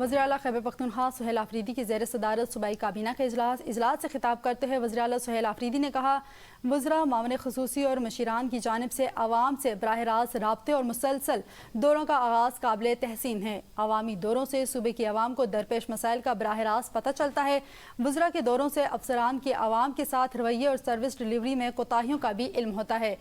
वज़ीर आला खैबर पख्तूनख्वा सुहेल आफरीदी की ज़ेर सदारत सूबाई काबीना का इजलास से खिताब करते हुए वज़ीर आला सुहेल आफरीदी ने कहा, वज़रा मामले ख़ुसूसी और मशीरान की जानिब से आवाम से बराह रास्त राब्ते और मुसलसल दौरों का आगाज़ काबिल तहसीन है। अवामी दौरों से सूबे की आवाम को दरपेश मसाइल का बराह रास्त पता चलता है। वज़रा के दौरों से अफसरान के आवाम के साथ रवैये और सर्विस डिलीवरी में कोताहियों का भी इल्म होता है।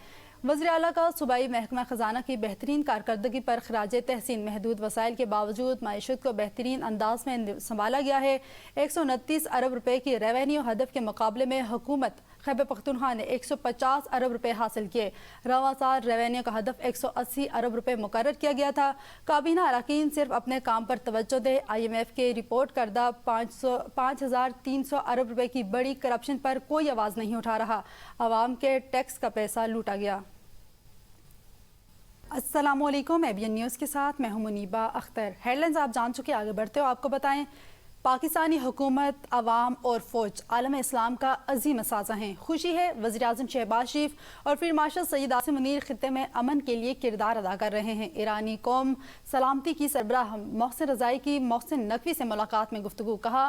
वज़ीर आला का सूबाई महकमा ख़जाना की बेहतरीन कारकर्दगी पर खराज तहसीन। महदूद वसाइल के बावजूद मईशत को बेहतरीन अंदाज में संभाला गया है। 129 अरब रुपए की रेवेन्यू हदफ के मुकाबले में हुकूमत खैबर पख्तूनख्वा ने 150 अरब रुपए हासिल किए। रवां साल रेवेन्यू का हदफ 180 अरब रुपए मुकर्रर किया गया था। काबीना अरकान सिर्फ अपने काम पर तवज्जो दे। IMF के रिपोर्ट करदा 5300 अरब रुपए की बड़ी करप्शन पर कोई आवाज़ नहीं उठा रहा। आवाम के टैक्स का पैसा लूटा गया। अस्सलामुअलैकुम, ABN न्यूज़ के साथ मैं हूं मुनीबा अख्तर। हेडलाइंस आप जान चुके, आगे बढ़ते हो आपको बताएं। पाकिस्तानी हुकूमत, अवाम और फौज आलम इस्लाम का अजीम साज़ा हैं। खुशी है वज़ीर आज़म शहबाज शरीफ और फिर मार्शल सईद आसिम मुनीर खित्ते में अमन के लिए किरदार अदा कर रहे हैं। ईरानी कौम सलामती की सरबराह मोहसिन रज़ाई की मोहसिन नकवी से मुलाकात में गुफ्तगू। कहा,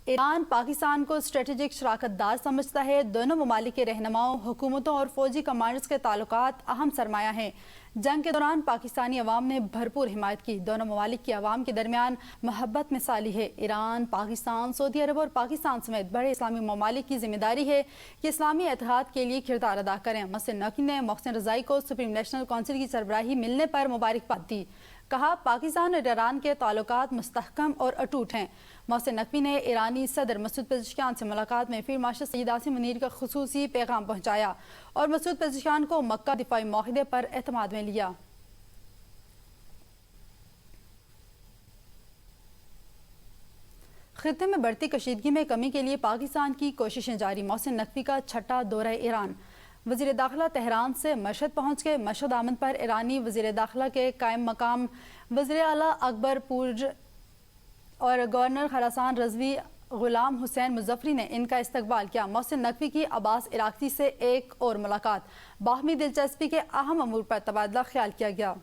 ईरान पाकिस्तान को स्ट्रेटेजिक शराकतदार समझता है। दोनों ममालिक के रहनुमाओं, हुकूमतों और फौजी कमांडर्स के ताल्लुकात अहम सरमाया हैं। जंग के दौरान पाकिस्तानी अवाम ने भरपूर हिमायत की। दोनों ममालिक की अवाम के दरमियान मोहब्बत मिसाली है। ईरान, पाकिस्तान, सऊदी अरब और पाकिस्तान समेत बड़े इस्लामी ममालिक की जिम्मेदारी है कि इस्लामी इत्तेहाद के लिए किरदार अदा करें। मोहसिन नकवी ने मोहसिन रज़ाई को सुप्रीम नेशनल काउंसिल की सरबराही मिलने पर मुबारकबाद दी। कहा, पाकिस्तान और ईरान के ताल्लुकात मुस्तहकम और अटूट हैं। मोहसिन नकवी ने ईरानी सदर मसूद पेज़ेश्कियान से मुलाकात में फिर मार्शल सईद आसिम मुनीर का खुसूसी पैगाम पहुँचाया और मसूद पेज़ेश्कियान को मक्का दिफाई माहिदे पर एतमाद में लिया। खित्ते में बढ़ती कशीदगी में कमी के लिए पाकिस्तान की कोशिशें जारी। मोहसिन नकवी का छठा दौरा ईरान। वज़ीर दाखिला तेहरान से मशहद पहुँच गए। मशहद आमद पर ईरानी वज़ीर दाखिला के कायम मकाम वज़ीर आला अकबर पुर और गवर्नर खरासान रज़वी गुलाम हुसैन मुज़फ़्फ़री ने इनका इस्तकबाल किया। मोहसिन नकवी की अब्बास इराक़ची से एक और मुलाकात। बाहमी दिलचस्पी के अहम अमूर पर तबादला ख्याल किया गया।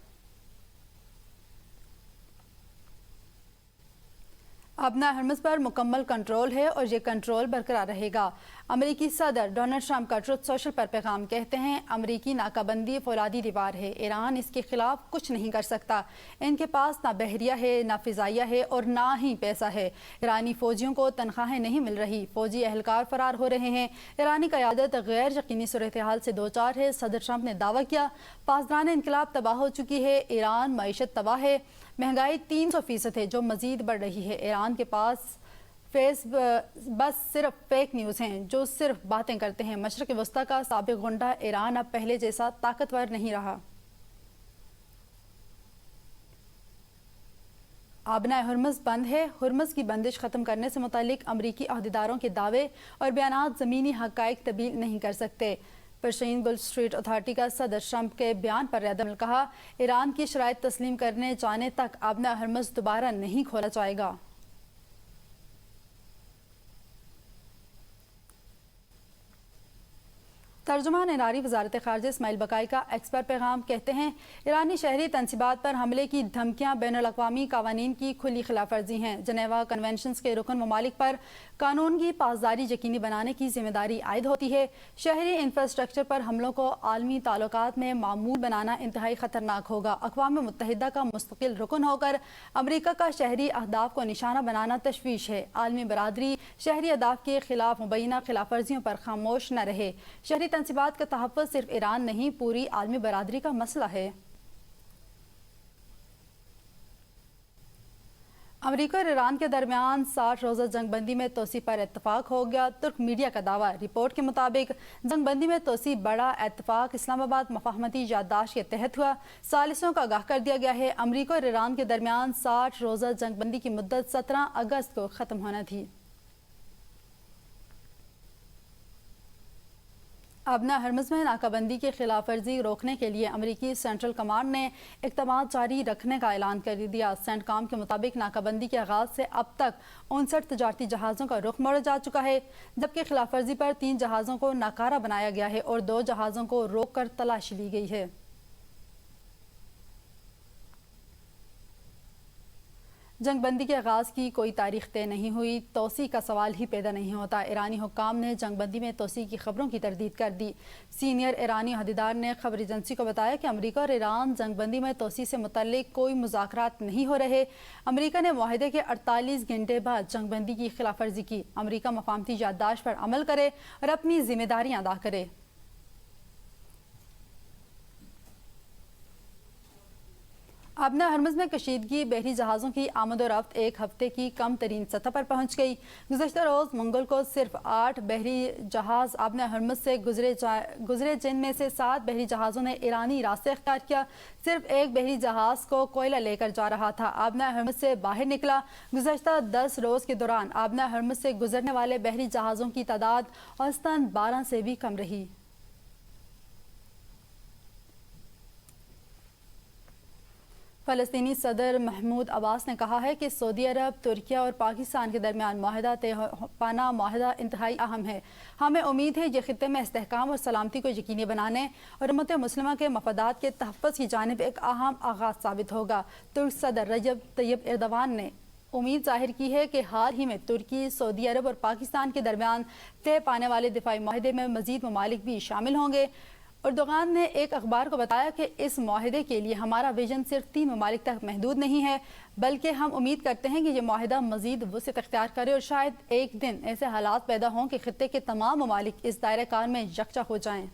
अपना हरमज़ पर मुकम्मल कंट्रोल है और ये कंट्रोल बरकरार रहेगा। अमेरिकी सदर डोनाल्ड ट्रंप का ट्रुथ सोशल पर पैगाम। कहते हैं, अमेरिकी नाकाबंदी फौलादी दीवार है। ईरान इसके खिलाफ कुछ नहीं कर सकता। इनके पास ना बहरिया है, ना फिजाइया है और ना ही पैसा है। ईरानी फौजियों को तनख्वाहें नहीं मिल रही। फौजी एहलकार फरार हो रहे हैं। ईरानी क़यादत गैर यकीनी सूरत हाल से दो चार है। सदर ट्रंप ने दावा किया, पासदान इनकलाब तबाह हो चुकी है। ईरान मईशत तबाह है। महंगाई 300% है जो मजीद बढ़ रही है। ईरान के पास बस सिर्फ फेक न्यूज़ हैं जो सिर्फ बातें करते हैं। मशरक़ वस्ता का साबिक़ गुंडा ईरान अब पहले जैसा ताकतवर नहीं रहा। आबना हुर्मज़ बंद है। हुर्मज़ की बंदिश ख़त्म करने से मुतालिक अमरीकी अहदेदारों के दावे और बयानात ज़मीनी हक़ाइक़ तब्दील नहीं कर सकते। पर्शियन गल्फ स्ट्रीट अथॉरिटी का सदर ट्रंप के बयान पर रद्द। कहा, ईरान की शराइत तस्लीम करने जाने तक आबना हुर्मज़ दोबारा नहीं खोला जाएगा। तर्जुमान नारी वज़ारत ख़ारिजा इस्माइल बकाई का एक्सपर्ट पैगाम। कहते हैं, ईरानी शहरी तनसीबात पर हमले की धमकियाँ बैनुल-अक़वामी क़वानीन की खुली खिलाफ वर्जी हैं। जनेवा कन्वेंशंस के रुकन ममालिक पर कानून की पासदारी यकीनी बनाने की जिम्मेदारी आयद होती है। शहरी इंफ्रास्ट्रक्चर पर हमलों को आलमी ताल्लुकात में मामूल बनाना इंतहाई ख़तरनाक होगा। अक़वाम मुत्तहिदा का मुस्तकिल रुकन होकर अमरीका का शहरी अहदाफ को निशाना बनाना तशवीश है। आलमी बरादरी शहरी अहदाफ के खिलाफ मुबैना खिलाफ वर्जियों पर खामोश न रहे। शहरी तनसीबात का तहफ़्फ़ुज़ सिर्फ ईरान नहीं, पूरी आलमी बरादरी का मसला है। अमेरिका और ईरान के दरमियान 60 रोज़ा जंगबंदी में तोसी पर इत्तफाक हो गया। तुर्क मीडिया का दावा। रिपोर्ट के मुताबिक जंगबंदी में तोसी बड़ा इत्तफाक इस्लामाबाद मफाहमती याददाश्त के तहत हुआ। सालिसों का आगाह कर दिया गया है। अमेरिका और ईरान के दरमियान 60 रोज़ा जंगबंदी की मुद्दत 17 अगस्त को ख़त्म होना थी। आबना हरमज़ में नाकाबंदी की खिलाफ वर्जी रोकने के लिए अमरीकी सेंट्रल कमांड ने इक़दामात जारी रखने का ऐलान कर दिया। सेंटकॉम के मुताबिक नाकाबंदी के आगाज़ से अब तक 59 तजारती जहाज़ों का रुख मोड़ा जा चुका है, जबकि खिलाफ वर्जी पर 3 जहाज़ों को नाकारा बनाया गया है और 2 जहाज़ों को रोक कर तलाशी ली गई है। جنگ بندی کے آغاز کی کوئی تاریخ طے نہیں ہوئی، توسیع کا سوال ہی پیدا نہیں ہوتا۔ ایرانی حکام نے جنگ بندی میں توسیع کی خبروں کی تردید کر دی۔ سینئر ایرانی عہدیدار نے خبر ایجنسی کو بتایا کہ امریکہ اور ایران جنگ بندی میں توسیع سے متعلق کوئی مذاکرات نہیں ہو رہے۔ امریکہ نے معاہدے کے 48 گھنٹے بعد جنگ بندی کی خلاف ورزی کی۔ امریکہ مفاہمتی یادداشت پر عمل کرے اور اپنی ذمہ داریاں ادا کرے۔ ابنا ہرمز میں کشیدگی بحری جہازوں کی آمد و رفت ایک ہفتے کی کم ترین سطح پر پہنچ گئی۔ گزشتہ روز منگل کو صرف 8 بحری جہاز ابنا ہرمز سے گزرے جن میں سے 7 بحری جہازوں نے ایرانی راستے اختیار کیا۔ صرف ایک بحری جہاز کو کوئلہ لے کر جا رہا تھا ابنا ہرمز سے باہر نکلا۔ گزشتہ 10 روز کے دوران ابنا ہرمز سے گزرنے والے بحری جہازوں کی تعداد اوسطاً 12 سے بھی کم رہی۔ فلسطینی صدر محمود عباس نے کہا ہے کہ سعودی عرب، ترکیہ اور پاکستان کے درمیان معاہدہ طے پانا معاہدہ انتہائی اہم ہے۔ ہمیں امید ہے یہ خطے میں استحکام اور سلامتی کو یقینی بنانے اور امت مسلمہ کے مفادات کے تحفظ کی جانب ایک اہم آغاز ثابت ہوگا۔ ترک صدر رجب طیب ایردوان نے امید ظاہر کی ہے کہ حال ہی میں ترکی، سعودی عرب اور پاکستان کے درمیان طے پانے والے دفاعی معاہدے میں مزید ممالک بھی شامل ہوں گے۔ اردوغان نے ایک اخبار کو بتایا کہ اس معاہدے کے لیے ہمارا ویژن صرف 3 ممالک تک محدود نہیں ہے، بلکہ ہم امید کرتے ہیں کہ یہ معاہدہ مزید وسعت اختیار کرے اور شاید ایک دن ایسے حالات پیدا ہوں کہ خطے کے تمام ممالک اس دائرہ کار میں یکجا ہو جائیں۔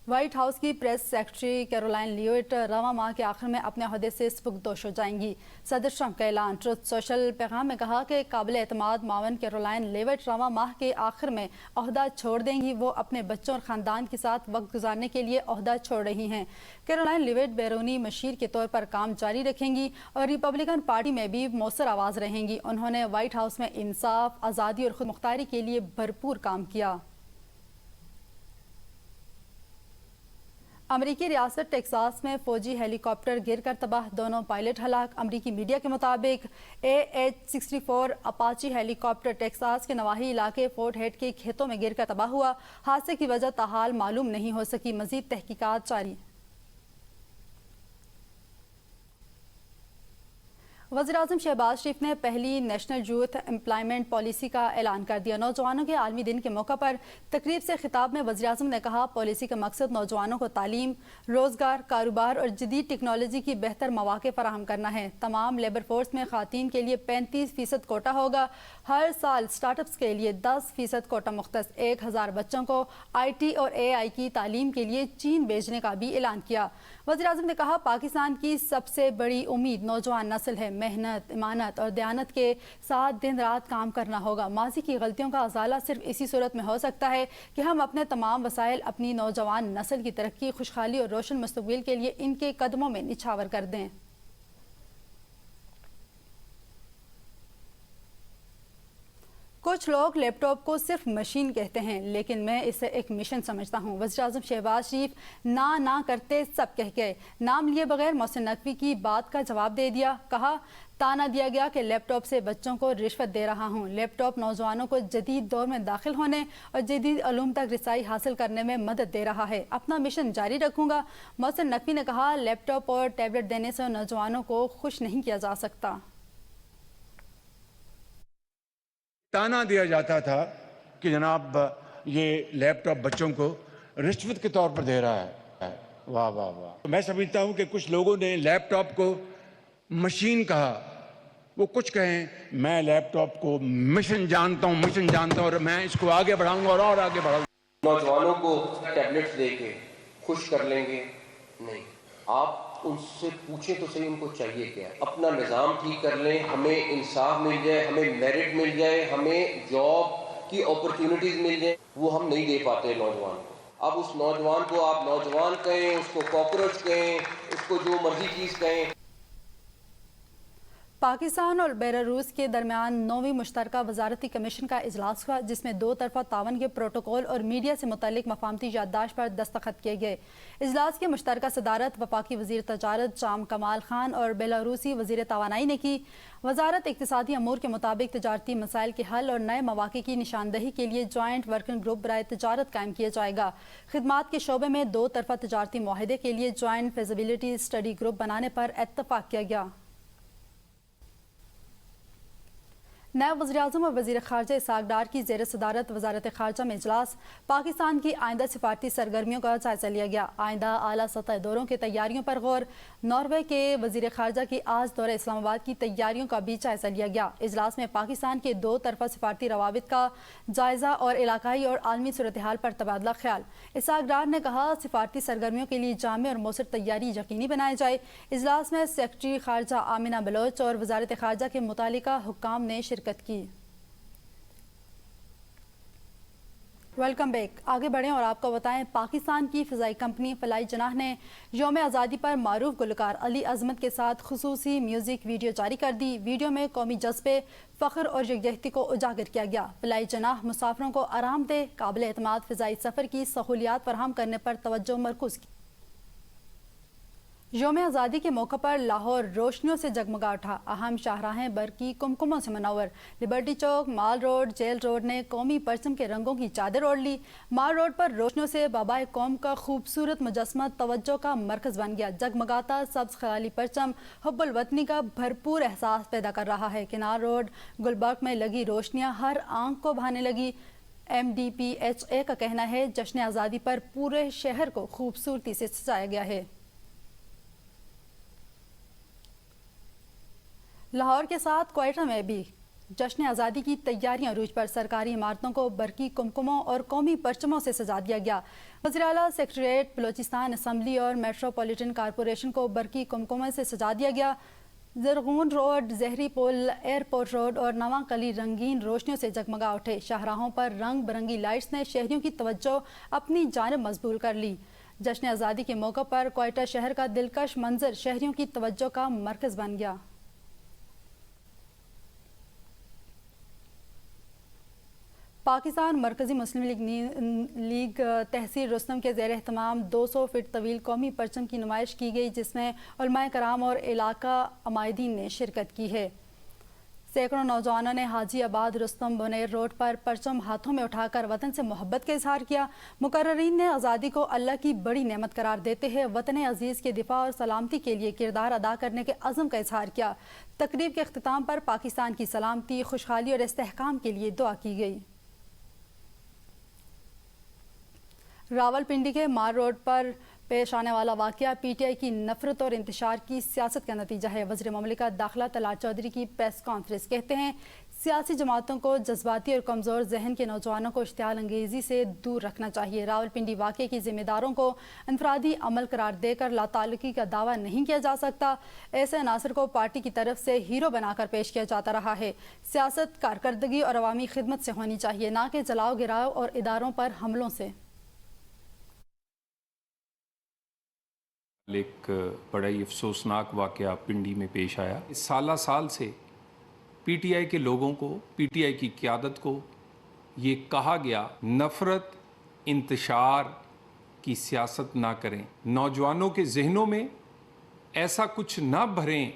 وائٹ ہاؤس کی پریس سیکرٹری کیرولائن لیوٹ رواں ماہ کے آخر میں اپنے عہدے سے سبکدوش ہو جائیں گی۔ صدر ٹرمپ کا اعلان۔ ٹروتھ سوشل پیغام میں کہا کہ قابل اعتماد معاون کیرولائن لیوٹ رواں ماہ کے آخر میں عہدہ چھوڑ دیں گی۔ وہ اپنے بچوں اور خاندان کے ساتھ وقت گزارنے کے لیے عہدہ چھوڑ رہی ہیں۔ کیرولائن لیوٹ بیرونی مشیر کے طور پر کام جاری رکھیں گی اور ریپبلکن پارٹی میں بھی مؤثر آواز رہیں گی۔ انہوں نے وائٹ ہاؤس میں انصاف، آزادی اور خود مختاری کے لیے بھرپور کام کیا۔ امریکی ریاست ٹیکساس میں فوجی ہیلی کاپٹر گر کر تباہ، دونوں پائلٹ ہلاک۔ امریکی میڈیا کے مطابق AH-64 اپاچی ہیلی کاپٹر ٹیکساس کے نواحی علاقے فورٹ ہیڈ کے کھیتوں میں گر کر تباہ ہوا۔ حادثے کی وجہ تاحال معلوم نہیں ہو سکی، مزید تحقیقات جاری۔ وزیراعظم شہباز شریف نے پہلی نیشنل یوتھ امپلائمنٹ پالیسی کا اعلان کر دیا۔ نوجوانوں کے عالمی دن کے موقع پر تقریب سے خطاب میں وزیراعظم نے کہا، پالیسی کا مقصد نوجوانوں کو تعلیم، روزگار، کاروبار اور جدید ٹیکنالوجی کی بہتر مواقع فراہم کرنا ہے۔ تمام لیبر فورس میں خواتین کے لیے 35% کوٹا ہوگا۔ ہر سال سٹارٹ اپس کے لیے 10% کوٹا مختص۔ 1000 بچوں کو IT اور AI کی تعلیم کے لیے چین بھیجنے کا بھی اعلان کیا۔ وزیراعظم نے کہا، پاکستان کی سب سے بڑی امید نوجوان نسل ہے۔ محنت، امانت اور دیانت کے ساتھ دن رات کام کرنا ہوگا۔ ماضی کی غلطیوں کا ازالہ صرف اسی صورت میں ہو سکتا ہے کہ ہم اپنے تمام وسائل اپنی نوجوان نسل کی ترقی، خوشحالی اور روشن مستقبل کے لیے ان کے قدموں میں نچھاور کر دیں۔ کچھ لوگ لیپ ٹاپ کو صرف مشین کہتے ہیں، لیکن میں اسے ایک مشن سمجھتا ہوں۔ وزیراعظم شہباز شریف نہ کرتے سب کہہ گئے، نام لیے بغیر محسن نقوی کی بات کا جواب دے دیا۔ کہا، تانا دیا گیا کہ لیپ ٹاپ سے بچوں کو رشوت دے رہا ہوں۔ لیپ ٹاپ نوجوانوں کو جدید دور میں داخل ہونے اور جدید علوم تک رسائی حاصل کرنے میں مدد دے رہا ہے۔ اپنا مشن جاری رکھوں گا۔ محسن نقوی نے کہا، لیپ ٹاپ اور ٹیبلٹ دینے سے نوجوانوں کو خوش نہیں کیا جا سکتا۔ تانا دیا جاتا تھا کہ جناب یہ لیپ ٹاپ بچوں کو رشوت کے طور پر دے رہا ہے۔ واہ واہ واہ۔ میں سمجھتا ہوں کہ کچھ لوگوں نے لیپ ٹاپ کو مشین کہا، وہ کچھ کہیں، میں لیپ ٹاپ کو مشن جانتا ہوں اور میں اس کو آگے بڑھاؤں گا اور آگے بڑھاؤں گا۔ نوجوانوں کو ٹیبلٹس دے کے خوش کر لیں گے؟ نہیں، آپ ان سے پوچھیں تو صحیح ان کو چاہیے کیا ہے۔ اپنا نظام ٹھیک کر لیں، ہمیں انصاف مل جائے، ہمیں میرٹ مل جائے، ہمیں جاب کی اپرچونٹیز مل جائیں، وہ ہم نہیں دے پاتے نوجوان کو۔ اب اس نوجوان کو آپ نوجوان کہیں، اس کو کاکروچ کہیں، اس کو جو مرضی چیز کہیں۔ पाकिस्तान और बेलारूस के दरमियान 9वीं मुश्तरका वजारती कमीशन का इजलास हुआ, जिसमें 2 तरफा तावन के प्रोटोकॉल और मीडिया से मुतल्लिक मफाहमती याददाश्त पर दस्तखत किए गए। इजलास की मुश्तरका सदारत वफाकी वज़ीर तजारत जाम कमाल खान और बेलारूसी वज़ीर तवानाई ने की। वजारत इक़्तिसादी अमूर के मुताबिक तजारती मसाइल के हल और नए मौक़े की निशानदही के लिए जॉइंट वर्किंग ग्रुप बराए तजारत कायम किया जाएगा। खिदमात के शोबे में 2 तरफा तजारती मुआहदे के लिए जॉइंट फिजिबिलिटी स्टडी ग्रुप बनाने पर इत्तफाक किया गया। नायब वज़ीर-ए-आज़म और वज़ीर ख़ारजा इसहाक़ डार की ज़ेर सदारत वज़ारत ख़ारजा में इजलास। पाकिस्तान की आइंदा सिफारती सरगर्मियों का जायज़ा लिया गया। आइंदा आला सतह दौरों की तैयारियों पर गौर। नॉर्वे के वज़ीर ख़ारजा की आज दौरे इस्लामाबाद की तैयारियों का भी जायज़ा लिया गया। इजलास में पाकिस्तान के 2 तरफा सिफारती रवाबित का जायज़ा और इलाकाई और आलमी सूरत हाल पर तबादला ख्याल। इसहाक़ डार ने कहा, सिफारती सरगर्मियों के लिए जामे और मौसर तैयारी यकीनी बनाई जाए। इजलास में सेक्रेटरी ख़ारजा आमिना बलोच और वज़ारत ख़ारजा के मुतालिका हुक्काम ने शिरकत की। Welcome back. आगे बढ़ें और आपको बताएं, पाकिस्तान की फ़िज़ाई कंपनी फ़लाई जनाह ने यौम आज़ादी पर मारूफ गुलकार अली अज़मत के साथ खुसूसी म्यूज़िक वीडियो जारी कर दी। वीडियो में कौमी जज्बे, फ़ख्र और यकजहती को उजागर किया गया। फ़लाई जनाह मुसाफिरों को आरामदेह काबिल एतमाद फ़िज़ाई सफ़र की सहूलियात फराहम करने पर तवज्जो मरकूज़ की। यौम आज़ादी के मौके पर लाहौर रोशनियों से जगमगा उठा। अहम शाहराहें बरकी कुमकुमों से मनव्वर। लिबर्टी चौक, माल रोड, जेल रोड ने कौमी परचम के रंगों की चादर ओढ़ ली। माल रोड पर रोशनियों से बाबाए कौम का खूबसूरत मुजस्मा तवज्जो का मरकज़ बन गया। जगमगाता सब्ज़ ख़याली परचम हुब्बुल वतनी का भरपूर एहसास पैदा कर रहा है। किनार रोड, गुलबर्ग में लगी रोशनियाँ हर आंख को भाने लगी। MDPHA का कहना है, जश्न आज़ादी पर पूरे शहर को खूबसूरती से सजाया गया है। लाहौर के साथ क्वेटा में भी जश्न आज़ादी की तैयारियां अरूज पर। सरकारी इमारतों को बरकी कुमकुमों और कौमी परचमों से सजा दिया गया। वज़ीर आला सेक्रेटेरिएट, बलोचिस्तान असम्बली और मेट्रोपॉलिटन कॉरपोरेशन को बरकी कुमकुमों से सजा दिया गया। जरगून रोड, जहरी पुल, एयरपोर्ट रोड और नवा कली रंगीन रोशनियों से जगमगा उठे। शाहराहों पर रंग बिरंगी लाइट्स ने शहरियों की तवज्जो अपनी जानिब मजबूर कर ली। जश्न आज़ादी के मौके पर क्वेटा शहर का दिलकश मंजर शहरियों की तवज्जो का मरकज़ बन गया। पाकिस्तान मरकज़ी मुस्लिम लीग तहसील रुस्तम के ज़ेर एहतमाम 200 फीट तवील कौमी परचम की नुमाइश की गई, जिसमें उलमाए कराम और इलाका अमायदीन ने शिरकत की है। सैकड़ों नौजवानों ने हाजी आबाद रुस्तम बुनेर रोड पर परचम हाथों में उठाकर वतन से मोहब्बत का इजहार किया। मुकर्ररीन ने आज़ादी को अल्लाह की बड़ी नेमत करार देते हैं वतन अजीज़ के दिफा और सलामती के लिए किरदार अदा करने के अज़म का इजहार किया। तकरीब के अख्तिताम पर पाकिस्तान की सलामती, खुशहाली और इस्तेहकाम के लिए दुआ की गई। रावलपिंडी के मार रोड पर पेश आने वाला वाक़या PTI की नफरत और इंतशार की सियासत का नतीजा है। वज़ीर ममलिकत दाखिला तलात चौधरी की प्रेस कॉन्फ्रेंस। कहते हैं, सियासी जमातों को जज्बाती और कमज़ोर जहन के नौजवानों को इश्तियाल अंगेज़ी से दूर रखना चाहिए। रावलपिंडी वाक़े की जिम्मेदारों को इनफरादी अमल करार देकर लाताल्लुकी का दावा नहीं किया जा सकता। ऐसे अनासर को पार्टी की तरफ से हीरो बनाकर पेश किया जाता रहा है। सियासत कारकर्दगी और अवामी खिदमत से होनी चाहिए, ना कि जलाओ गिराव और इदारों पर हमलों से। एक बड़ा ही अफसोसनाक वाक़या पिंडी में पेश आया। साल साल से PTI के लोगों को, PTI की क़यादत को ये कहा गया नफ़रत इंतशार की सियासत ना करें, नौजवानों के जहनों में ऐसा कुछ ना भरें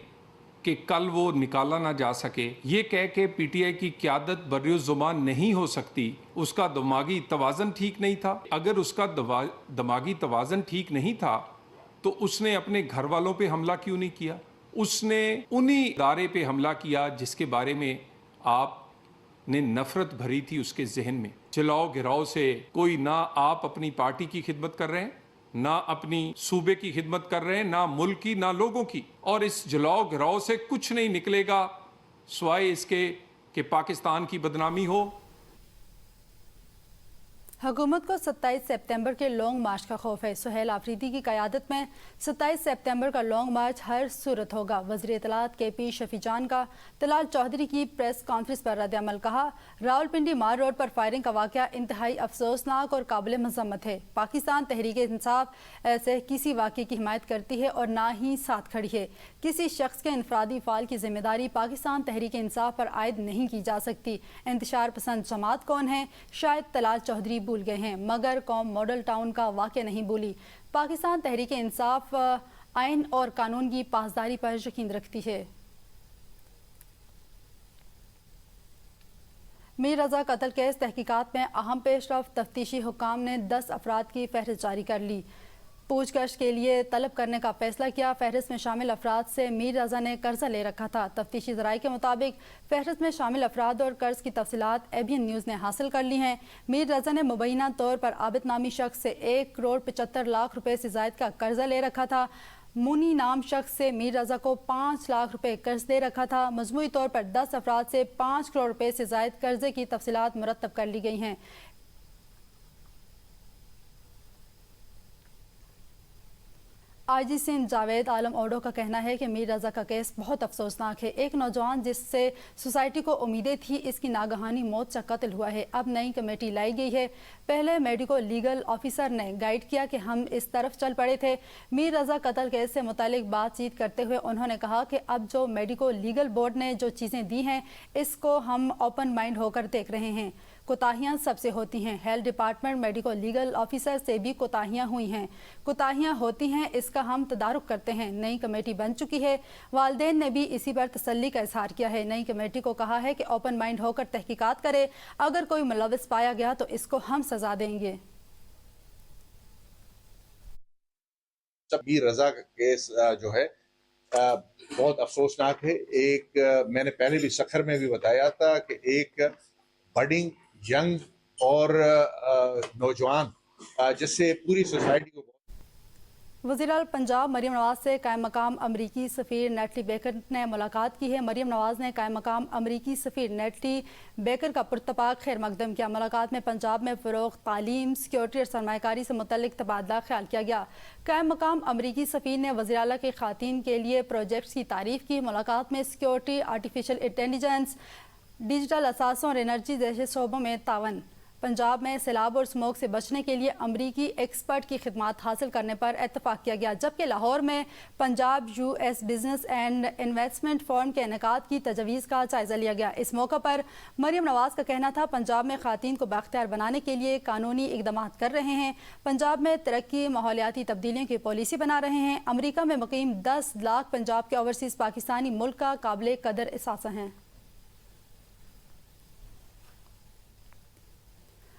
कि कल वो निकाला ना जा सके। ये कह के PTI की क़यादत बर्र-ए-ज़ुबान नहीं हो सकती। उसका दिमागी तवाज़न ठीक नहीं था। अगर उसका दिमागी तवाज़न ठीक नहीं था तो उसने अपने घर वालों पे हमला क्यों नहीं किया? उसने उन्हीं इदारे पे हमला किया जिसके बारे में आपने नफरत भरी थी उसके जहन में। जलाओ गिराओ से कोई ना आप अपनी पार्टी की खिदमत कर रहे हैं, ना अपनी सूबे की खिदमत कर रहे हैं, ना मुल्क की, ना लोगों की। और इस जलाओ गिराओ से कुछ नहीं निकलेगा सिवाय इसके कि पाकिस्तान की बदनामी हो। हुकूमत को 27 सितंबर के लॉन्ग मार्च का खौफ है। सुहेल आफरीदी की क़यादत में 27 सितंबर का लॉन्ग मार्च हर सूरत होगा। वज़ीर इत्तलात KP शफी जान का तलाल चौधरी की प्रेस कॉन्फ्रेंस पर रद्द-ए-अमल। कहा, रावलपिंडी मार रोड पर फायरिंग का वाक़या इंतहाई अफसोसनाक और काबिल मज़म्मत है। पाकिस्तान तहरीक इंसाफ ऐसे किसी वाक़े की हिमायत करती है और ना ही साथ खड़ी है। किसी शख्स के इनफरादी फ़ाल की जिम्मेदारी पाकिस्तान तहरीक इंसाफ पर आयद नहीं की जा सकती। इंतशार पसंद जमात कौन है, शायद तलाल चौधरी भूल गए हैं, मगर कौम मॉडल टाउन का वाक़या नहीं भूली। पाकिस्तान तहरीक इंसाफ आइन और कानून की पासदारी पर यकीन रखती है। मीर रज़ा कत्ल केस तहकीकात में अहम पेशरफ। तफ्तीशी हुक्काम ने 10 अफराद की फहरिस्त जारी कर ली। पूछगछ के लिए तलब करने का फैसला किया। फहरिस्त में शामिल अफराद से मीर रज़ा ने कर्जा ले रखा था। तफ्तीशी ज़राए के मुताबिक फहरिस्त में शामिल अफराद और कर्ज की तफसीलात ABN न्यूज़ ने हासिल कर ली हैं। मीर रज़ा ने मुबैना तौर पर आबिद नामी शख्स से 1,75,00,000 रुपये से ज़ायद का कर्जा ले रखा था। मुनी नाम शख्स से मीर रज़ा को 5 लाख रुपए कर्ज दे रखा था। मजमूई तौर पर 10 अफराद से 5 करोड़ रुपए से ज़ायद कर्जे की तफसीलात मुरतब कर ली गई हैं। आईजी सिंध जावेद आलम ओडो का कहना है कि मीर रज़ा का केस बहुत अफसोसनाक है। एक नौजवान जिससे सोसाइटी को उम्मीदें थी, इसकी नागहानी मौत से कत्ल हुआ है। अब नई कमेटी लाई गई है। पहले मेडिको लीगल ऑफिसर ने गाइड किया कि हम इस तरफ चल पड़े थे। मीर रज़ा कत्ल केस से मुतालिक बातचीत करते हुए उन्होंने कहा कि अब जो मेडिको लीगल बोर्ड ने जो चीज़ें दी हैं, इसको हम ओपन माइंड होकर देख रहे हैं। कोताहियाँ सबसे होती हैं। Health department medico legal officer से भी कोताहियाँ हुई हैं। कोताहियाँ होती हैं, इसका हम तदारुक करते हैं। नई कमेटी बन चुकी है। वालिदैन ने भी इसी पर तसल्ली का इजहार किया है। नई कमेटी को कहा है कि ओपन माइंड होकर तहकीकात करे। अगर कोई मुलव्विस पाया गया तो इसको हम सजा देंगे। मीर रज़ा का केस जो है बहुत अफसोसनाक है। एक मैंने पहले भी सखर में भी बताया था कि एक बडिंग यंग और नौजवान जिससे पूरी सोसाइटी को। वज़ीर पंजाब मरियम नवाज से कायम मकाम अमरीकी सफ़ीर नेटली बेकर ने मुलाकात की है। मरियम नवाज ने कायम मकाम अमरीकी सफ़ीर नेटली बेकर का पुरतपाक खैर मकदम किया। मुलाकात में पंजाब में फ़रोग़, तालीम, सिक्योरिटी और सरमायाकारी से मुतल्लिक तबादला ख्याल किया गया। कायम मकाम अमरीकी सफ़ीर ने वज़ीर आला की ख़ातीन के लिए प्रोजेक्ट्स की तारीफ़ की। मुलाकात में सिक्योरिटी, आर्टिफिशियल इंटेलिजेंस, डिजिटल असासों और एनर्जी जैसे शोबों में तावन, पंजाब में सैलाब और स्मोक से बचने के लिए अमरीकी एक्सपर्ट की खिदमात हासिल करने पर इत्तफाक किया गया। जबकि लाहौर में Punjab US business and investment forum के इनेकाद की तजवीज़ का जायज़ा लिया गया। इस मौका पर मरियम नवाज का कहना था, पंजाब में ख़ातीन को बाख्तियार बनाने के लिए कानूनी इक़दाम कर रहे हैं। पंजाब में तरक्की, माहौलियाती तब्दीलियों की पॉलिसी बना रहे हैं। अमरीका में मुकीम 10 लाख पंजाब के ओवरसीज़ पाकिस्तानी मुल्क का काबिल कदर एहसास हैं।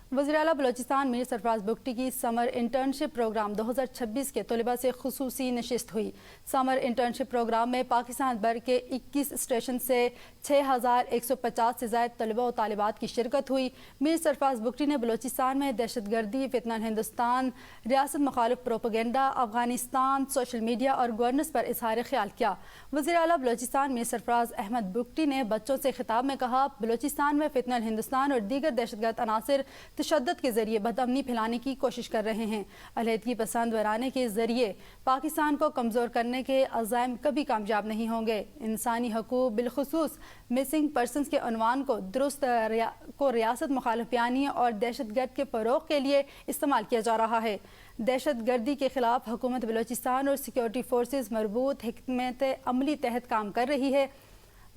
वज़ीर आला बलोचिस्तान मीर सरफराज बुगटी की समर इंटर्नशिप प्रोग्राम 2026 के तलबा से खुसूसी नशिस्त हुई। समर इंटर्नशिप प्रोग्राम में पाकिस्तान भर के 21 स्टेशन से 6150 से ज़ायद तलबा और तालिबात की शिरकत हुई। मीर सरफराज बुगटी ने बलोचिस्तान में दहशतगर्दी, फितना हिंदुस्तान, रियासत मुखालिफ प्रोपेगेंडा, अफगानिस्तान, सोशल मीडिया और गवर्नेंस पर इजहार ख्याल किया। वज़ीर आला बलोचिस्तान मीर सरफराज अहमद बुगटी ने बच्चों से खिताब में कहा, बलोचिस्तान में फितना हिंदुस्तान और दीगर दहशतगर्द अनासर तशद्दुद के जरिए बदअमनी फैलाने की कोशिश कर रहे हैं। अलहदगी पसंद वराने के जरिए पाकिस्तान को कमज़ोर करने के अज़ाइम कभी कामयाब नहीं होंगे। इंसानी हकूक़ बिलखुसूस मिसिंग पर्सनस के उन्वान को दुरुस्त को रियासत मुखालिफियानी और दहशतगर्द के फ़रोग़ के लिए इस्तेमाल किया जा रहा है। दहशतगर्दी के खिलाफ हुकूमत बलोचिस्तान और सिक्योरिटी फोर्सेस मरबूत हिकमत अमली तहत काम कर रही है।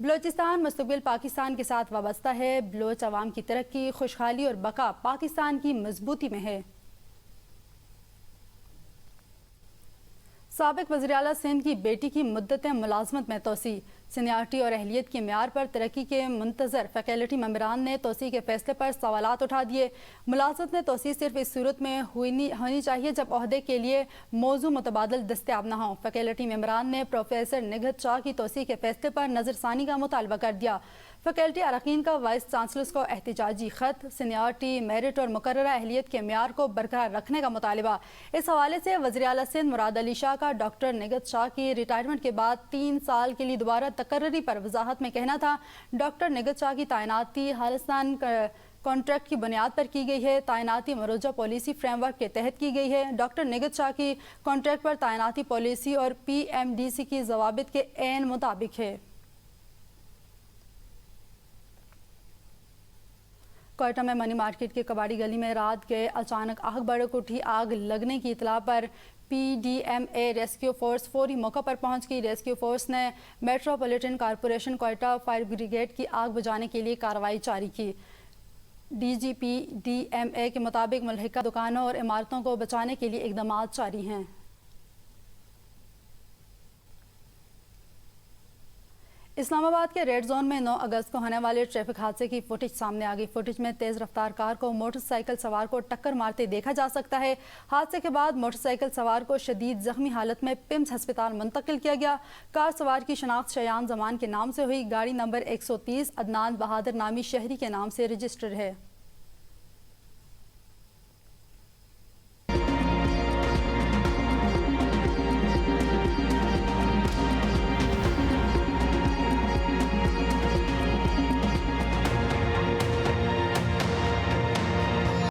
बलोचिस्तान मुस्तक़बिल पाकिस्तान के साथ वाबस्ता है। बलोच अवाम की तरक्की, खुशहाली और बका पाकिस्तान की मजबूती में है। साबिक़ वज़ीर आला सिंध की बेटी की मुद्दत मुलाजमत में तोसी। सीनियरिटी और अहलियत के म्यार पर तरक्की के मुंतज़र फैकल्टी मेंबरान ने तोसी के फैसले पर सवालात उठा दिए। मुलाजमत में तोसी सिर्फ इस सूरत में होनी चाहिए जब ओहदे के लिए मौजू मुतबादल दस्तियाब न हो। फैकल्टी मेंबरान ने प्रोफेसर निगहत शाह की तोसी के फैसले पर नज़रसानी का मुतालबा कर दिया। फैकल्टी अरकान का वाइस चांसलर्स को एहतिजाजी खत, सीनियरिटी, मेरिट और मुकर्ररा अहलियत के म्यार को बरकरार रखने का मुतालबा। इस हवाले से वज़ीर आला सिंध मुराद अली शाह का डॉक्टर निगहत शाह की रिटायरमेंट के बाद 3 साल के लिए दोबारा तकर्री पर वजाहत में कहना था, डॉक्टर निगहत शाह की तैनाती खालिस्तान کانٹریکٹ کی بنیاد پر کی گئی ہے۔ تعیناتی مروجہ پالیسی فریم ورک کے تحت کی گئی ہے۔ ڈاکٹر نگہت شاہ کی کانٹریکٹ پر تعیناتی پالیسی اور پی ایم ڈی سی کی ضوابط کے عین مطابق ہے۔ کوئٹہ میں منی مارکیٹ کے کباڑی گلی میں رات گئے اچانک آگ بھڑک اٹھی۔ آگ لگنے کی اطلاع پر P D M A rescue force فوری موقع پر پہنچ گئی۔ ریسکیو فورس نے metropolitan corporation Quetta fire brigade کی آگ بجھانے کے لیے کارروائی جاری کی۔ D G P D M A کے مطابق ملحقہ دکانوں اور عمارتوں کو بچانے کے لیے اقدامات جاری ہیں۔ اسلام آباد کے ریڈ زون میں 9 اگست کو ہونے والے ٹریفک حادثے کی فوٹیج سامنے آ گئی۔ فوٹیج میں تیز رفتار کار کو موٹر سائیکل سوار کو ٹکر مارتے دیکھا جا سکتا ہے۔ حادثے کے بعد موٹر سائیکل سوار کو شدید زخمی حالت میں پمز ہسپتال منتقل کیا گیا۔ کار سوار کی شناخت شیان زمان کے نام سے ہوئی۔ گاڑی نمبر 130 عدنان بہادر نامی شہری کے نام سے رجسٹرڈ ہے۔